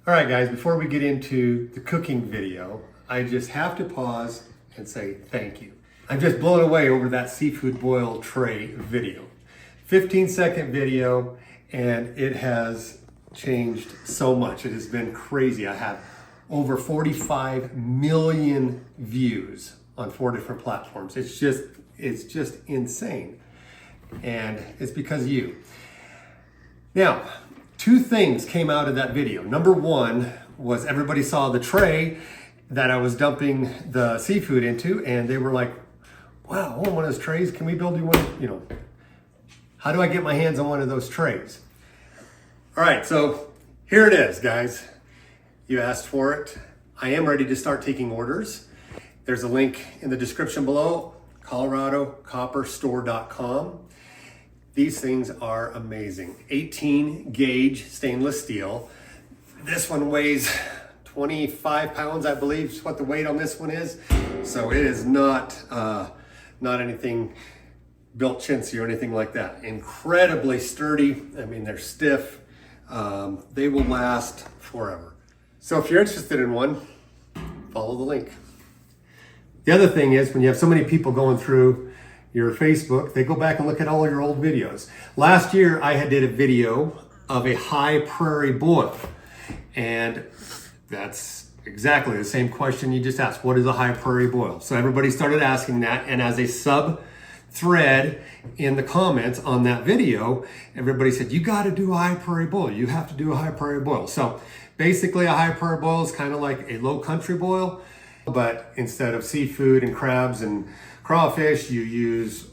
All right, guys, before we get into the cooking video, I just have to pause and say thank you. I'm just blown away over that seafood boil tray video. 15-second video, and it has changed so much. It has been crazy. I have over 45 million views on 4 different platforms. It's just insane. And it's because of you. Now, 2 things came out of that video. Number 1 was everybody saw the tray that I was dumping the seafood into, and they were like, wow, I want one of those trays. Can we build you one? How do I get my hands on one of those trays? All right, so here it is, guys. You asked for it. I am ready to start taking orders. There's a link in the description below, coloradocopperstore.com. These things are amazing. 18 gauge stainless steel. This one weighs 25 pounds, I believe is what the weight on this one is. So it is not anything built chintzy or anything like that. Incredibly sturdy. I mean, they're stiff. They will last forever. So if you're interested in one, follow the link. The other thing is, when you have so many people going through your Facebook, they go back and look at all your old videos. Last year, I did a video of a High Prairie Boil, and that's exactly the same question you just asked. What is a High Prairie Boil? So everybody started asking that, and as a sub thread in the comments on that video, everybody said, you got to do a High Prairie Boil. You have to do a High Prairie Boil. So basically, a High Prairie Boil is kind of like a low country boil, but instead of seafood and crabs and crawfish, you use,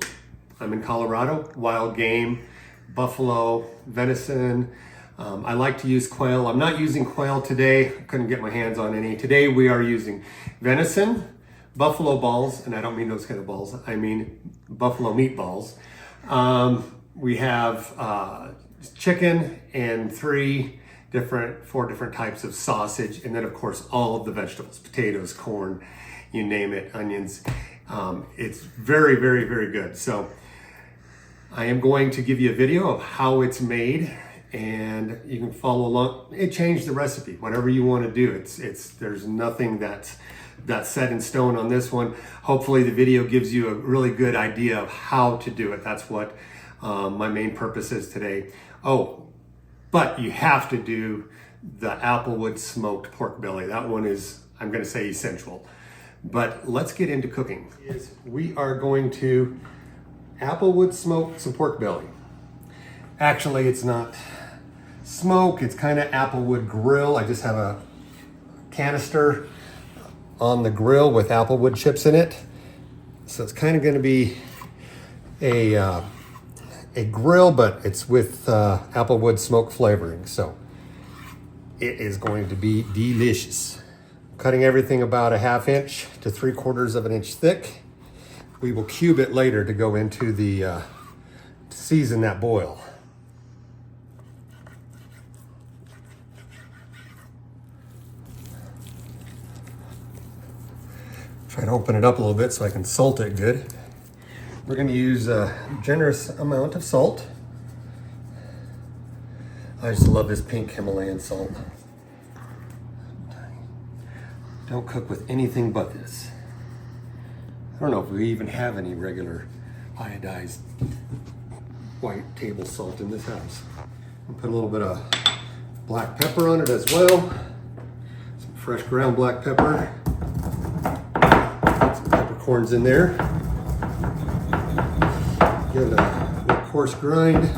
I'm in Colorado, wild game, buffalo, venison. I like to use quail. I'm not using quail today. I couldn't get my hands on any. Today we are using venison, buffalo balls, and I don't mean those kind of balls. I mean buffalo meatballs. We have chicken and 4 different types of sausage, and then of course all of the vegetables, potatoes, corn, you name it, onions. It's very, very, very good. So I am going to give you a video of how it's made, and you can follow along. It changed the recipe, whatever you want to do. There's nothing that's set in stone on this one. Hopefully the video gives you a really good idea of how to do it. That's what my main purpose is today. Oh, but you have to do the applewood smoked pork belly. That one is, I'm going to say, essential. But let's get into cooking. We are going to applewood smoke some pork belly. Actually, it's not smoke, it's kind of applewood grill. I just have a canister on the grill with applewood chips in it. So it's kind of going to be a grill, but it's with applewood smoke flavoring. So it is going to be delicious. Cutting everything about a 1/2 inch to 3/4 of an inch thick. We will cube it later to go into the season that boil. Try to open it up a little bit so I can salt it good. We're going to use a generous amount of salt. I just love this pink Himalayan salt. Don't cook with anything but this. I don't know if we even have any regular iodized white table salt in this house. I'll put a little bit of black pepper on it as well. Some fresh ground black pepper. Some peppercorns in there. Give it a coarse grind.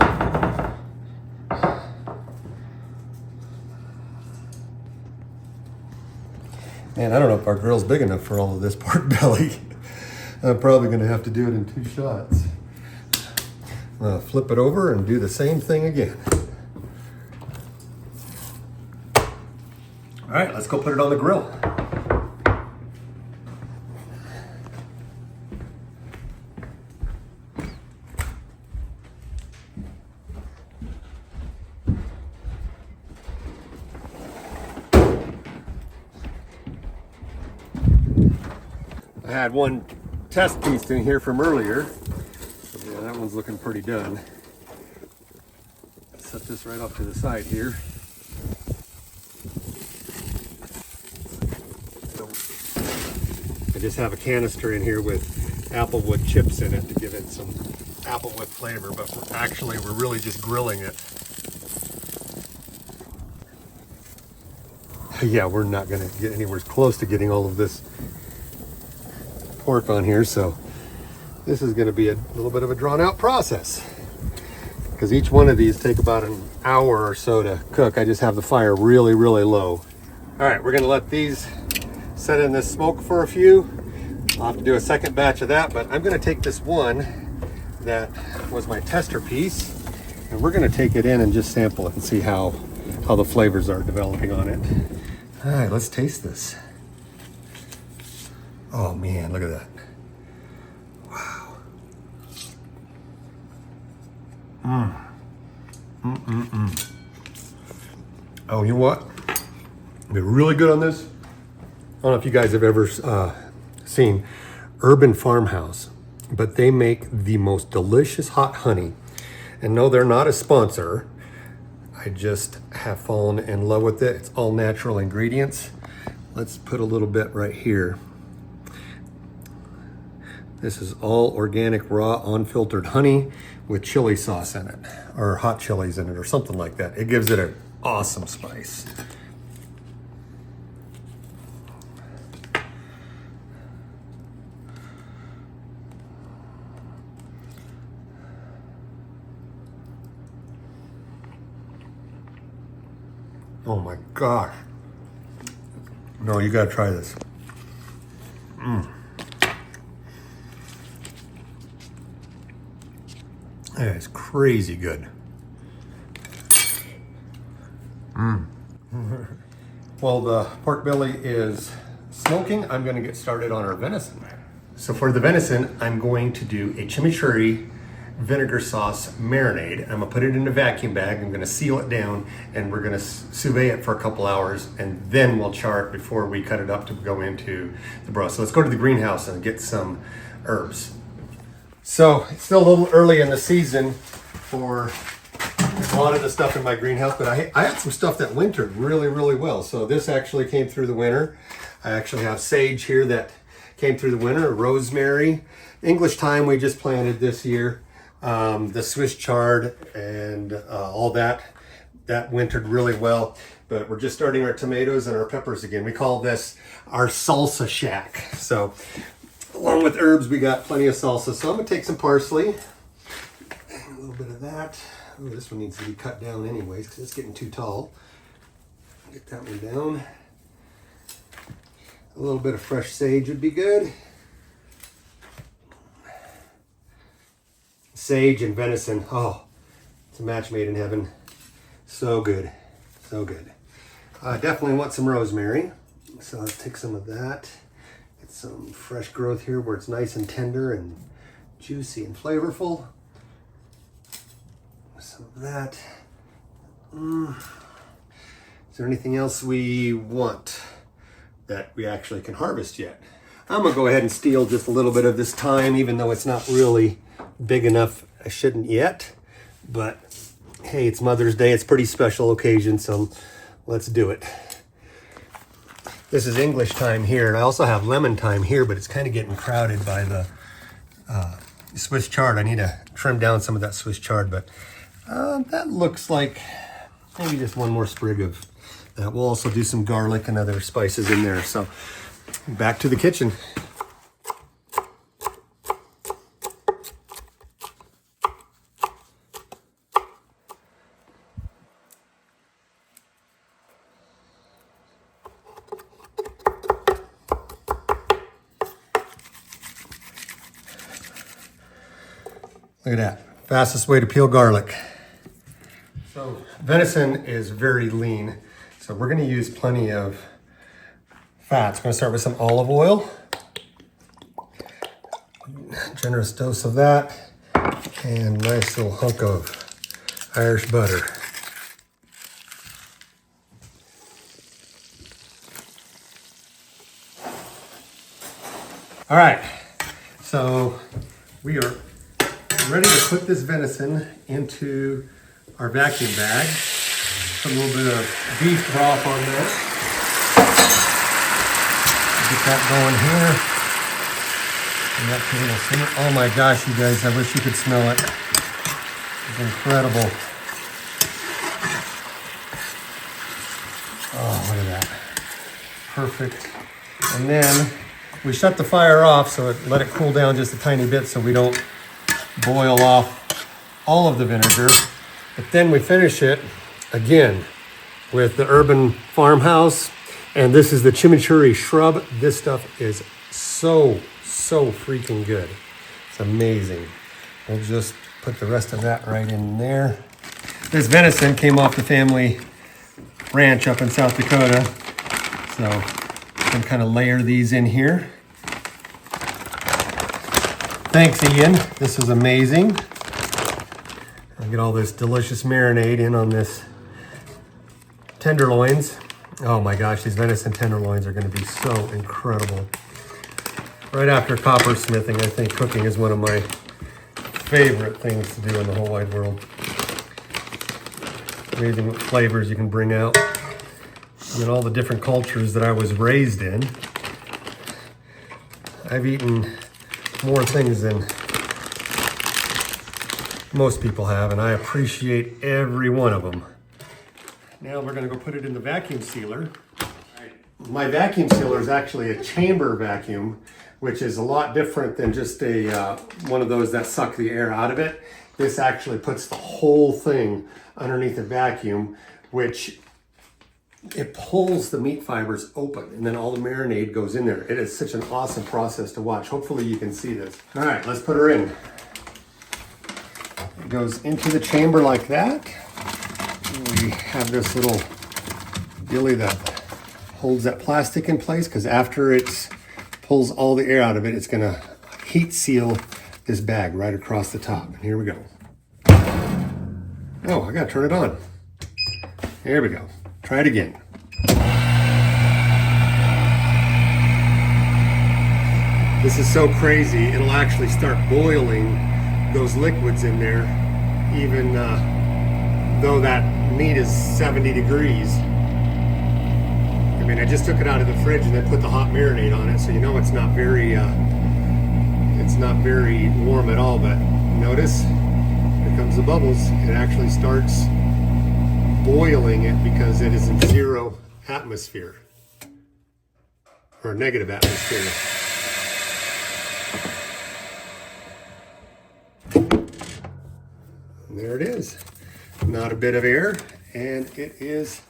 Man, I don't know if our grill's big enough for all of this pork belly. I'm probably gonna have to do it in 2 shots. Flip it over and do the same thing again. All right, let's go put it on the grill. I had one test piece in here from earlier. Yeah, that one's looking pretty done. Set this right off to the side here. I just have a canister in here with applewood chips in it to give it some applewood flavor, but we're really just grilling it. Yeah, we're not gonna get anywhere close to getting all of this pork on here, so this is gonna be a little bit of a drawn out process, because each one of these take about an hour or so to cook. I just have the fire really, really low. All right, we're gonna let these set in this smoke for a few. I'll have to do a second batch of that, but I'm gonna take this one that was my tester piece, and we're gonna take it in and just sample it and see how the flavors are developing on it. All right, let's taste this. Oh man, look at that. Wow. Oh, you know what? They're really good on this. I don't know if you guys have ever seen Urban Farmhouse, but they make the most delicious hot honey. And no, they're not a sponsor. I just have fallen in love with it. It's all natural ingredients. Let's put a little bit right here. This is all organic, raw, unfiltered honey with chili sauce in it, or hot chilies in it, or something like that. It gives it an awesome spice. Oh my gosh. No, you gotta try this. Yeah, it's crazy good. Well, the pork belly is smoking. I'm gonna get started on our venison. So for the venison, I'm going to do a chimichurri vinegar sauce marinade. I'm gonna put it in a vacuum bag. I'm gonna seal it down, and we're gonna sous vide it for a couple hours, and then we'll char it before we cut it up to go into the broil. So let's go to the greenhouse and get some herbs. So it's still a little early in the season for a lot of the stuff in my greenhouse, but I had some stuff that wintered really, really well. So this actually came through the winter. I actually have sage here that came through the winter, rosemary, English thyme we just planted this year. The Swiss chard and all that wintered really well, but we're just starting our tomatoes and our peppers again. We call this our salsa shack. So along with herbs, we got plenty of salsa. So I'm gonna take some parsley, a little bit of that. Oh, this one needs to be cut down anyways because it's getting too tall. Get that one down. A little bit of fresh sage would be good. Sage and venison, oh, it's a match made in heaven. So good, so good. Definitely want some rosemary, so let's take some of that. Get some fresh growth here where it's nice and tender and juicy and flavorful. Some of that. Is there anything else we want that we actually can harvest yet? I'm gonna go ahead and steal just a little bit of this thyme, even though it's not really big enough. I shouldn't yet, but hey, it's Mother's Day. It's a pretty special occasion, so let's do it. This is English thyme here, and I also have lemon thyme here, but it's kind of getting crowded by the Swiss chard. I need to trim down some of that Swiss chard, but that looks like maybe just one more sprig of that. We'll also do some garlic and other spices in there. So back to the kitchen. Look at that, fastest way to peel garlic. So venison is very lean, so we're gonna use plenty of fats. I'm gonna start with some olive oil. Generous dose of that, and nice little hunk of Irish butter. All right, so we are ready to put this venison into our vacuum bag. Put a little bit of beef broth on there. Get that going here. And that little simmer. Oh my gosh, you guys, I wish you could smell it. It's incredible. Oh, look at that. Perfect. And then we shut the fire off, so let it cool down just a tiny bit so we don't boil off all of the vinegar. But then we finish it again with the urban farmhouse. And this is the chimichurri shrub. This stuff is so freaking good. It's amazing. We'll just put the rest of that right in there. This venison came off the family ranch up in South Dakota. So I can kind of layer these in here. Thanks, Ian. This is amazing. I'll get all this delicious marinade in on this tenderloins. Oh my gosh, these venison tenderloins are going to be so incredible. Right after coppersmithing, I think cooking is one of my favorite things to do in the whole wide world. Amazing what flavors you can bring out. And all the different cultures that I was raised in. I've eaten more things than most people have, and I appreciate every one of them. Now we're gonna go put it in the vacuum sealer. My vacuum sealer is actually a chamber vacuum, which is a lot different than just a one of those that suck the air out of it. This actually puts the whole thing underneath the vacuum, which it pulls the meat fibers open, and then all the marinade goes in there. It is such an awesome process to watch. Hopefully you can see this. All right, let's put her in. It goes into the chamber like that. We have this little dilly that holds that plastic in place, because after it pulls all the air out of it, it's gonna heat seal this bag right across the top. And here we go. Oh, I gotta turn it on. There we go. Try it again. This is so crazy. It'll actually start boiling those liquids in there, even though that meat is 70 degrees. I mean, I just took it out of the fridge and then put the hot marinade on it, so you know it's not very warm at all. But notice, here comes the bubbles. It actually starts boiling it because it is in 0 atmosphere, or negative atmosphere. And there it is. Not a bit of air, and it is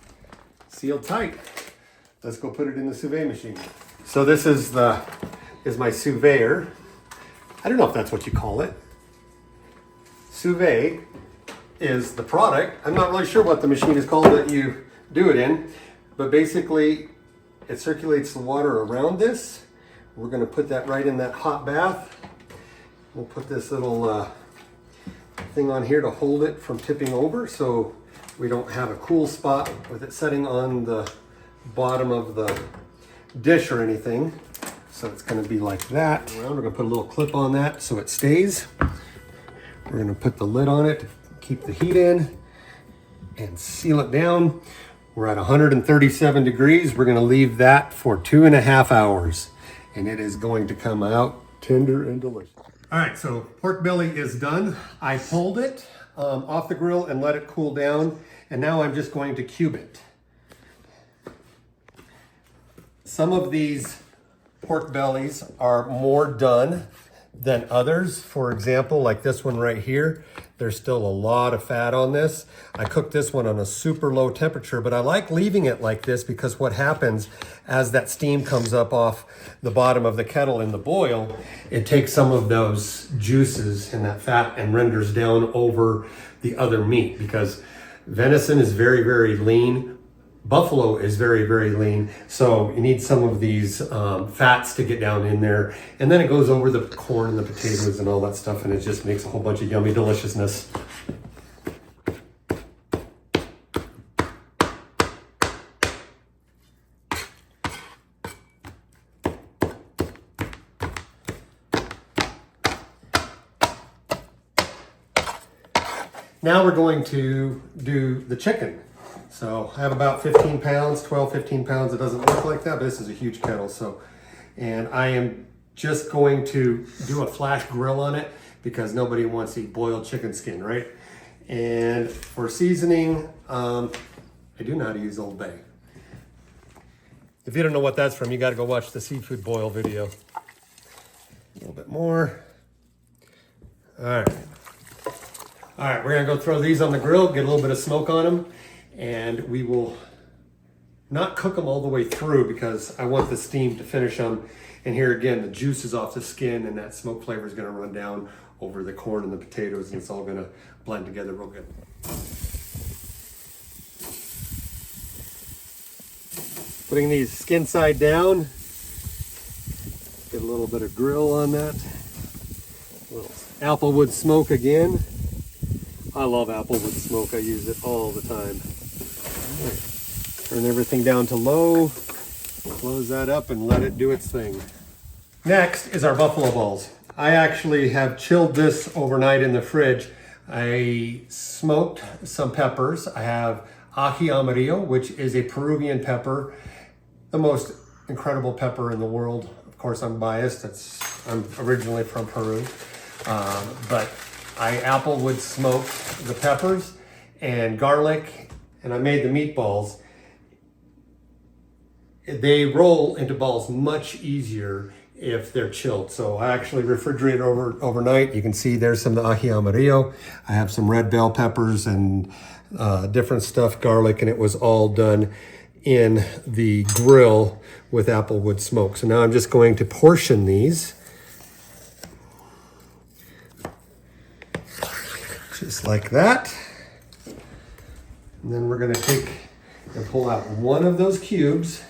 sealed tight. Let's go put it in the sous vide machine. So this is my sous vide. I don't know if that's what you call it. Sous vide is the product. I'm not really sure what the machine is called that you do it in, but basically it circulates the water around this. We're going to put that right in that hot bath. We'll put this little thing on here to hold it from tipping over, so we don't have a cool spot with it setting on the bottom of the dish or anything. So it's going to be like that. We're going to put a little clip on that so it stays. We're going to put the lid on it to keep the heat in and seal it down. We're at 137 degrees. We're going to leave that for 2.5 hours, and it is going to come out tender and delicious. All right, so pork belly is done. I pulled it off the grill and let it cool down, and now I'm just going to cube it. Some of these pork bellies are more done than others. For example, like this one right here, there's still a lot of fat on this. I cooked this one on a super low temperature, but I like leaving it like this because what happens as that steam comes up off the bottom of the kettle in the boil, it takes some of those juices and that fat and renders down over the other meat, because venison is very, very lean. Buffalo is very, very lean, so you need some of these fats to get down in there, and then it goes over the corn and the potatoes and all that stuff, and it just makes a whole bunch of yummy deliciousness. Now we're going to do the chicken. So I have about 15 pounds, 12, 15 pounds. It doesn't look like that, but this is a huge kettle. So, and I am just going to do a flash grill on it because nobody wants to eat boiled chicken skin, right? And for seasoning, I do know how to use Old Bay. If you don't know what that's from, you got to go watch the seafood boil video. A little bit more. All right. All right, we're gonna go throw these on the grill, get a little bit of smoke on them, and we will not cook them all the way through because I want the steam to finish them. And here again, the juice is off the skin and that smoke flavor is gonna run down over the corn and the potatoes, and it's all gonna blend together real good. Putting these skin side down, get a little bit of grill on that. A little applewood smoke again. I love applewood smoke, I use it all the time. Turn everything down to low, close that up and let it do its thing. Next is our buffalo balls. I actually have chilled this overnight in the fridge. I smoked some peppers. I have ají amarillo, which is a Peruvian pepper, the most incredible pepper in the world. Of course, I'm biased. I'm originally from Peru, but I applewood smoked the peppers and garlic, and I made the meatballs. They roll into balls much easier if they're chilled. So I actually refrigerate overnight. You can see there's some of the ají amarillo. I have some red bell peppers and different stuff, garlic, and it was all done in the grill with applewood smoke. So now I'm just going to portion these. Just like that. And then we're gonna take and pull out one of those cubes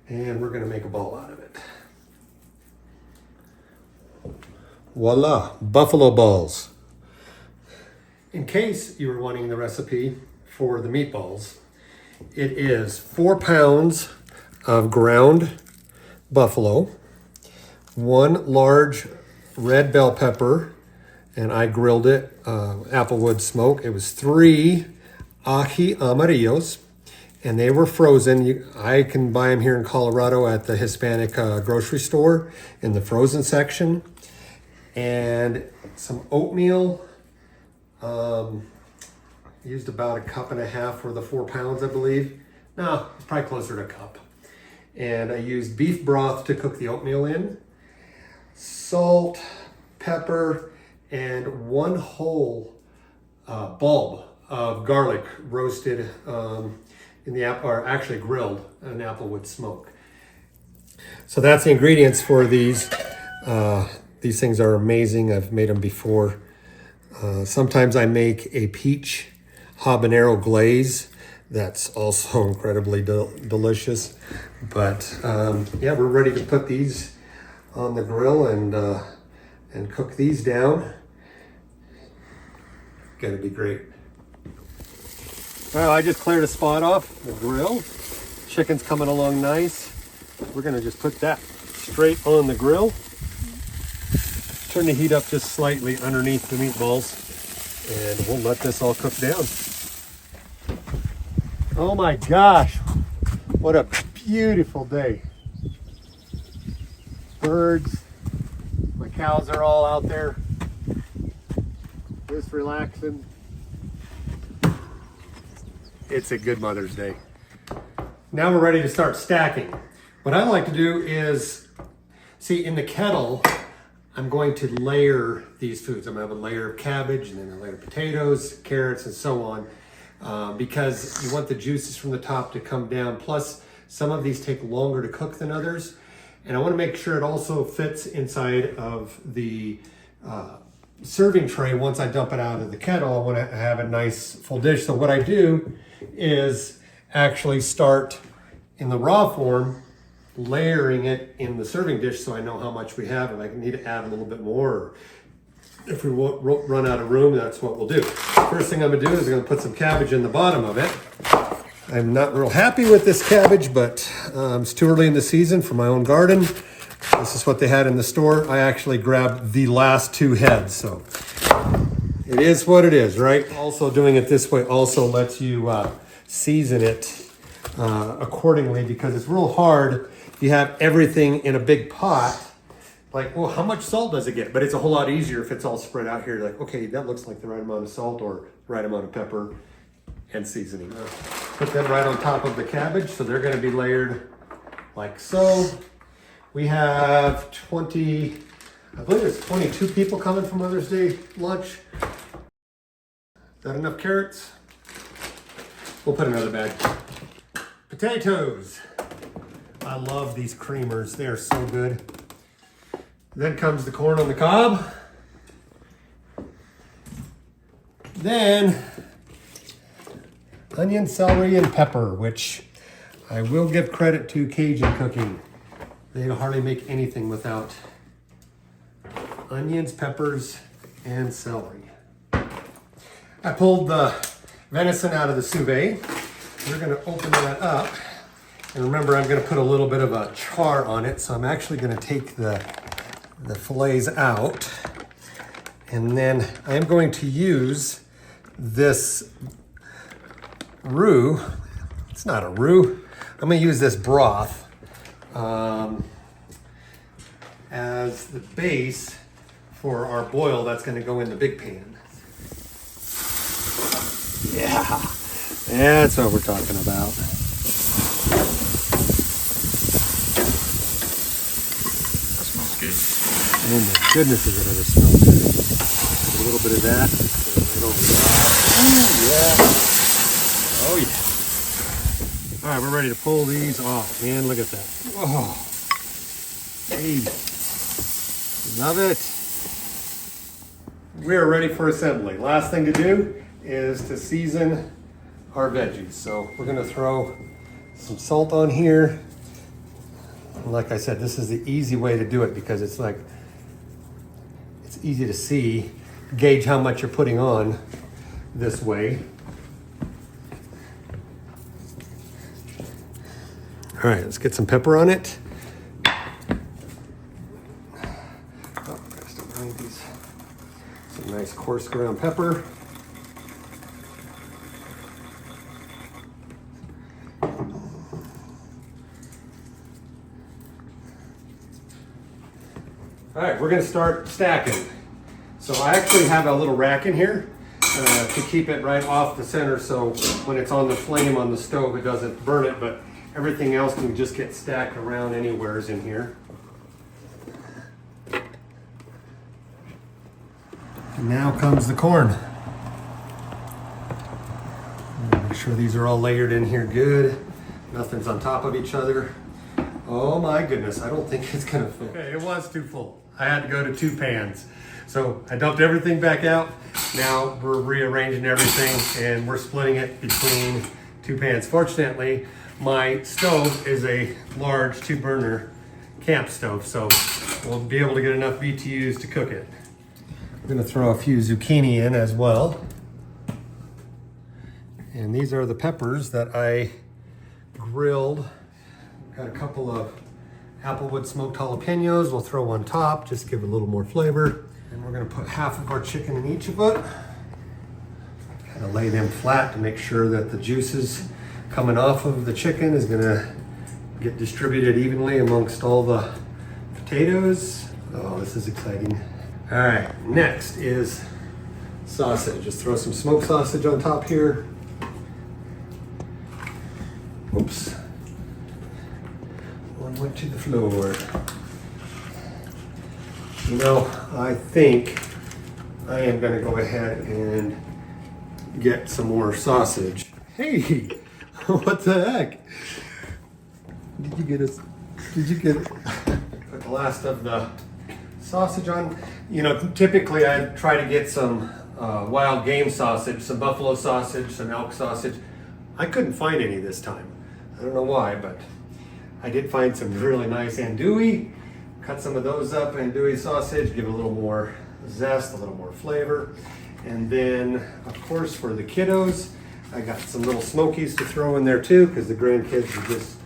and we're gonna make a ball out of it. Voila, buffalo balls. In case you were wanting the recipe for the meatballs, it is 4 pounds of ground buffalo, 1 large red bell pepper, and I grilled it, applewood smoke. It was 3 ají amarillos, and they were frozen. I can buy them here in Colorado at the Hispanic grocery store in the frozen section. And some oatmeal. Used about 1.5 cups for the 4 pounds, I believe. No, it's probably closer to a cup. And I used beef broth to cook the oatmeal in. Salt, pepper, and 1 whole bulb of garlic roasted in the or actually grilled in applewood smoke. So that's the ingredients for these. These things are amazing. I've made them before. Sometimes I make a peach habanero glaze. That's also incredibly delicious. But yeah, we're ready to put these on the grill and cook these down. Gonna be great. Well, I just cleared a spot off the grill. Chicken's coming along nice. We're gonna just put that straight on the grill. Turn the heat up just slightly underneath the meatballs, and we'll let this all cook down. Oh my gosh, what a beautiful day. Birds, my cows are all out there, just relaxing. It's a good Mother's Day. Now we're ready to start stacking. What I like to do is, see, in the kettle, I'm going to layer these foods. I'm gonna have a layer of cabbage and then a layer of potatoes, carrots, and so on, because you want the juices from the top to come down. Plus, some of these take longer to cook than others. And I wanna make sure it also fits inside of the serving tray. Once I dump it out of the kettle, I wanna have a nice full dish. So what I do is actually start in the raw form, layering it in the serving dish so I know how much we have, and I need to add a little bit more. If we run out of room, that's what we'll do. First thing I'm gonna do is I'm gonna put some cabbage in the bottom of it. I'm not real happy with this cabbage, but it's too early in the season for my own garden. This is what they had in the store. I actually grabbed the last 2 heads, so it is what it is, right? Also doing it this way also lets you season it accordingly, because it's real hard. You have everything in a big pot like, well, how much salt does it get? But it's a whole lot easier if it's all spread out here. Like, okay, that looks like the right amount of salt or the right amount of pepper and seasoning. Put them right on top of the cabbage. So they're gonna be layered like so. We have 20, I believe it's 22 people coming for Mother's Day lunch. Is that enough carrots? We'll put another bag. Potatoes. I love these creamers. They are so good. Then comes the corn on the cob. Then onion, celery, and pepper, which I will give credit to Cajun cooking. They hardly make anything without onions, peppers, and celery. I pulled the venison out of the sous vide. We're gonna open that up. And remember, I'm gonna put a little bit of a char on it, so I'm actually gonna take the fillets out. And then I am going to use this roux. It's not a roux. I'm gonna use this broth as the base for our boil that's gonna go in the big pan. Yeah, that's what we're talking about. That smells good. Oh my goodness, does it ever smell good. A little bit of that. Right over that. Oh yeah. Oh yeah. All right, we're ready to pull these off. Man, look at that. Oh, hey, love it. We're ready for assembly. Last thing to do is to season our veggies. So we're gonna throw some salt on here. And like I said, this is the easy way to do it because it's easy to see, gauge how much you're putting on this way. All right, let's get some pepper on it. Oh, I still need these. Some nice coarse ground pepper. All right, we're gonna start stacking. So I actually have a little rack in here to keep it right off the center, so when it's on the flame on the stove, it doesn't burn it, but everything else can just get stacked around anywheres in here. And now comes the corn. Make sure these are all layered in here good. Nothing's on top of each other. Oh my goodness, I don't think it's gonna fit. Okay, it was too full. I had to go to 2 pans. So I dumped everything back out. Now we're rearranging everything and we're splitting it between 2 pans. Fortunately, my stove is a large 2-burner camp stove, so we'll be able to get enough BTUs to cook it. I'm gonna throw a few zucchini in as well. And these are the peppers that I grilled. Got a couple of applewood smoked jalapenos. We'll throw on top, just give it a little more flavor. And we're gonna put half of our chicken in each of it. Kind of lay them flat to make sure that the juices coming off of the chicken is gonna get distributed evenly amongst all the potatoes. Oh, this is exciting. All right, next is sausage. Just throw some smoked sausage on top here. Oops. One went to the floor. You know, I think I am gonna go ahead and get some more sausage. Hey, what the heck? Did you get it? Put the last of the sausage on. You know, typically I try to get some wild game sausage, some buffalo sausage, some elk sausage. I couldn't find any this time. I don't know why, but I did find some really nice andouille. Cut some of those up, andouille sausage, give it a little more zest, a little more flavor. And then, of course, for the kiddos, I got some little smokies to throw in there too, because the grandkids are just,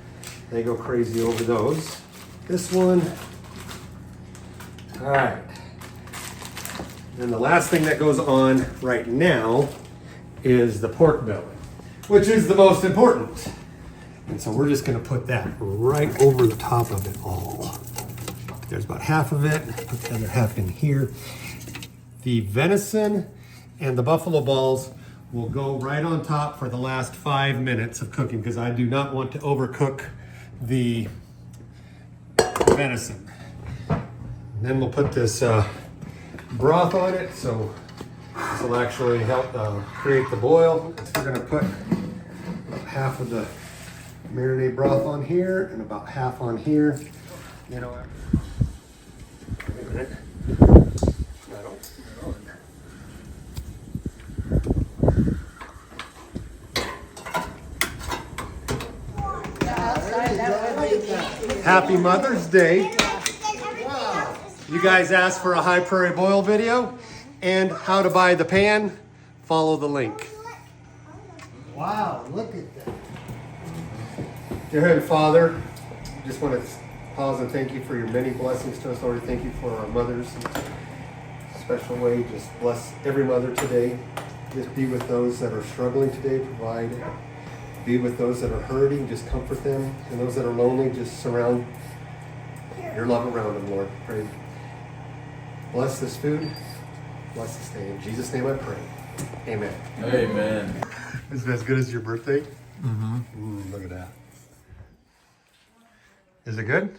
they go crazy over those. This one. All right. And the last thing that goes on right now is the pork belly, which is the most important. And so we're just gonna put that right over the top of it all. There's about half of it. Put the other half in here. The venison and the buffalo balls will go right on top for the last 5 minutes of cooking because I do not want to overcook the venison. Then we'll put this broth on it, so this will actually help create the boil. So we're gonna put about half of the marinade broth on here and about half on here. You know, wait a minute. Happy Mother's Day. You guys asked for a High Prairie Boil video and how to buy the pan. Follow the link. Wow, look at that. Dear Heavenly Father, just want to pause and thank you for your many blessings to us, Lord. Thank you for our mothers in a special way. Just bless every mother today. Just be with those that are struggling today. Provide. Be with those that are hurting. Just comfort them. And those that are lonely, just surround your love around them, Lord. Pray. Bless this food. Bless this day. In Jesus' name I pray. Amen. Amen. Is it as good as your birthday? Mm-hmm. Look at that. Is it good?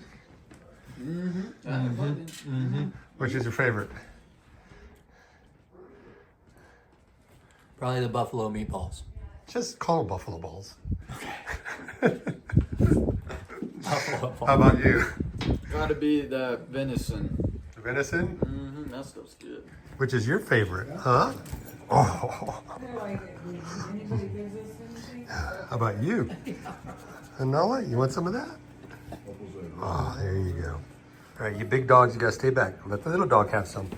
Which is your favorite? Probably the buffalo meatballs. Just call them buffalo balls. Buffalo balls. How about you? Gotta be the venison. Venison? Mm-hmm. That stuff's good. Which is your favorite, huh? Oh. How about you? Anola, you want some of that? Oh, there you go. All right, you big dogs, you gotta stay back. Let the little dog have some.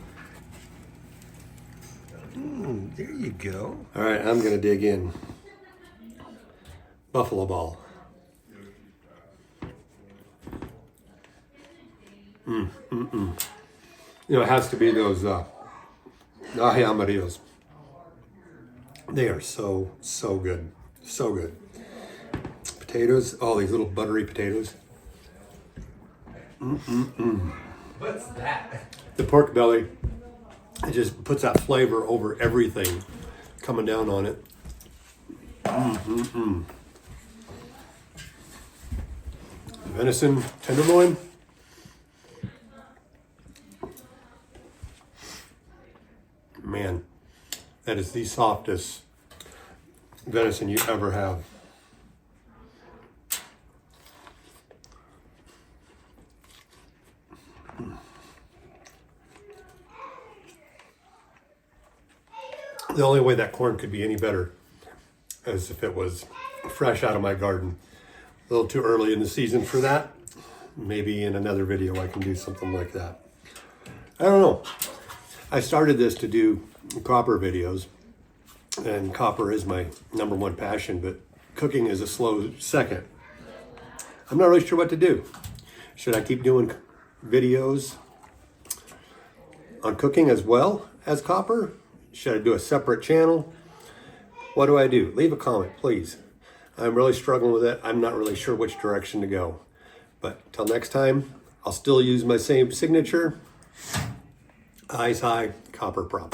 There you go. All right, I'm gonna dig in. Buffalo ball. You know, it has to be those ají amarillos. They are so good. So good. Potatoes, all these little buttery potatoes. What's that? The pork belly, it just puts that flavor over everything coming down on it. Venison tenderloin. Man, that is the softest venison you ever have. The only way that corn could be any better is if it was fresh out of my garden. A little too early in the season for that. Maybe in another video I can do something like that. I don't know. I started this to do copper videos, and copper is my #1 passion, but cooking is a slow second. I'm not really sure what to do. Should I keep doing videos on cooking as well as copper? Should I do a separate channel? What do I do? Leave a comment, please. I'm really struggling with it. I'm not really sure which direction to go. But till next time, I'll still use my same signature. Eyes high, copper prop.